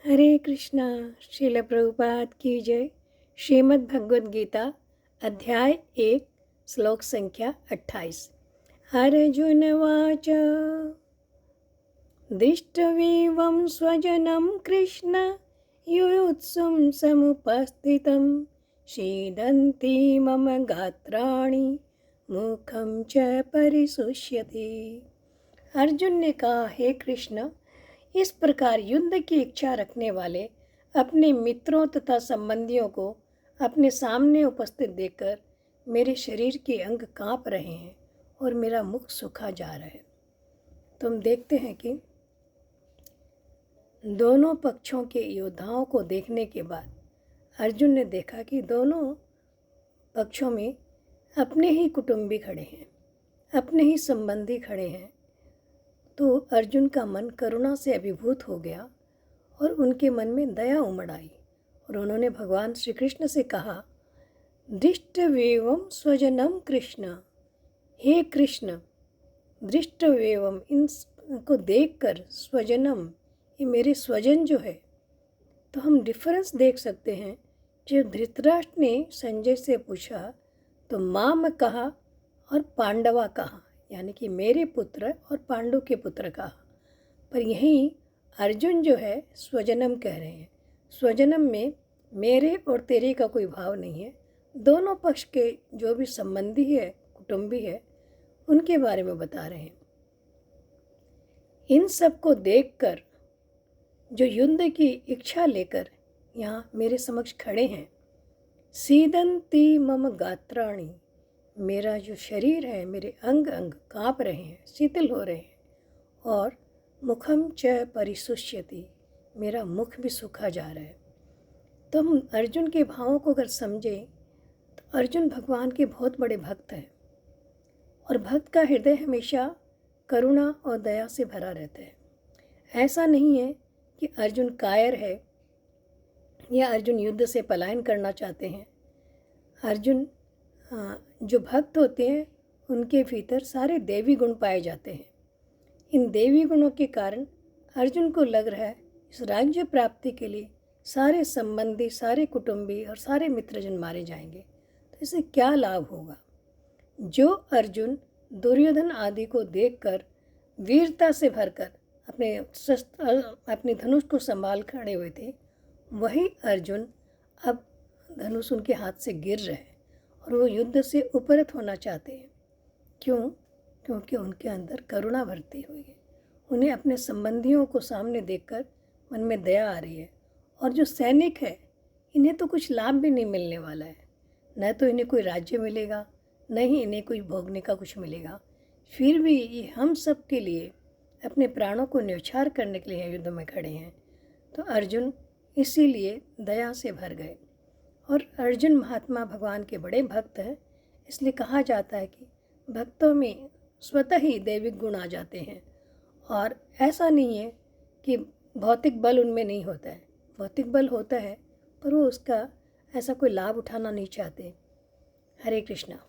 हरे कृष्णा। श्रील प्रभुपाद की जय। श्रीमद् भगवद गीता अध्याय 1 श्लोक संख्या 28। अर्जुनवाच दृष्ट्वेवं स्वजनं कृष्ण युयुत्सुं समुपस्थितं सीदन्ति मम गात्राणि मुखं च परिशुष्यति। अर्जुन ने कहा, हे कृष्ण, इस प्रकार युद्ध की इच्छा रखने वाले अपने मित्रों तथा संबंधियों को अपने सामने उपस्थित देखकर मेरे शरीर के अंग कांप रहे हैं और मेरा मुख सूखा जा रहा है। तो हम देखते हैं कि दोनों पक्षों के योद्धाओं को देखने के बाद अर्जुन ने देखा कि दोनों पक्षों में अपने ही कुटुंबी खड़े हैं, अपने ही संबंधी खड़े हैं। तो अर्जुन का मन करुणा से अभिभूत हो गया और उनके मन में दया उमड़ आई और उन्होंने भगवान श्री कृष्ण से कहा, दृष्टवेवं स्वजनम कृष्ण, हे कृष्ण, दृष्टवेवं, इनको देखकर, स्वजनम, ये मेरे स्वजन जो है। तो हम डिफरेंस देख सकते हैं। जब धृतराष्ट्र ने संजय से पूछा तो माम कहा और पांडवा कहा, यानी कि मेरे पुत्र और पांडु के पुत्र कहा। पर यहीं अर्जुन जो है स्वजनम कह रहे हैं। स्वजनम में मेरे और तेरे का कोई भाव नहीं है। दोनों पक्ष के जो भी संबंधी है, कुटुंबी है, उनके बारे में बता रहे हैं। इन सब को देखकर जो युद्ध की इच्छा लेकर यहाँ मेरे समक्ष खड़े हैं, सीदंती मम गात्राणि, मेरा जो शरीर है, मेरे अंग अंग काँप रहे हैं, शीतल हो रहे हैं, और मुखम च परिशुष्यति, मेरा मुख भी सूखा जा रहा है। तो हम अर्जुन के भावों को अगर समझें तो अर्जुन भगवान के बहुत बड़े भक्त हैं और भक्त का हृदय हमेशा करुणा और दया से भरा रहता है। ऐसा नहीं है कि अर्जुन कायर है या अर्जुन युद्ध से पलायन करना चाहते हैं। अर्जुन जो भक्त होते हैं उनके भीतर सारे देवी गुण पाए जाते हैं। इन देवी गुणों के कारण अर्जुन को लग रहा है इस राज्य प्राप्ति के लिए सारे संबंधी, सारे कुटुंबी और सारे मित्रजन मारे जाएंगे, तो इससे क्या लाभ होगा। जो अर्जुन दुर्योधन आदि को देखकर वीरता से भरकर अपने धनुष को संभाल खड़े हुए थे, वही अर्जुन अब धनुष उनके हाथ से गिर रहे हैं और वो युद्ध से उपरत होना चाहते हैं। क्यों? क्योंकि उनके अंदर करुणा भरती हुई है। उन्हें अपने संबंधियों को सामने देखकर मन में दया आ रही है। और जो सैनिक है, इन्हें तो कुछ लाभ भी नहीं मिलने वाला है। न तो इन्हें कोई राज्य मिलेगा, न ही इन्हें कोई भोगने का कुछ मिलेगा। फिर भी ये हम सब के लिए अपने प्राणों को न्यौछावर करने के लिए युद्ध में खड़े हैं। तो अर्जुन इसीलिए दया से भर गए। और अर्जुन महात्मा भगवान के बड़े भक्त हैं, इसलिए कहा जाता है कि भक्तों में स्वतः ही दैविक गुण आ जाते हैं। और ऐसा नहीं है कि भौतिक बल उनमें नहीं होता है, भौतिक बल होता है, पर वो उसका ऐसा कोई लाभ उठाना नहीं चाहते। हरे कृष्णा।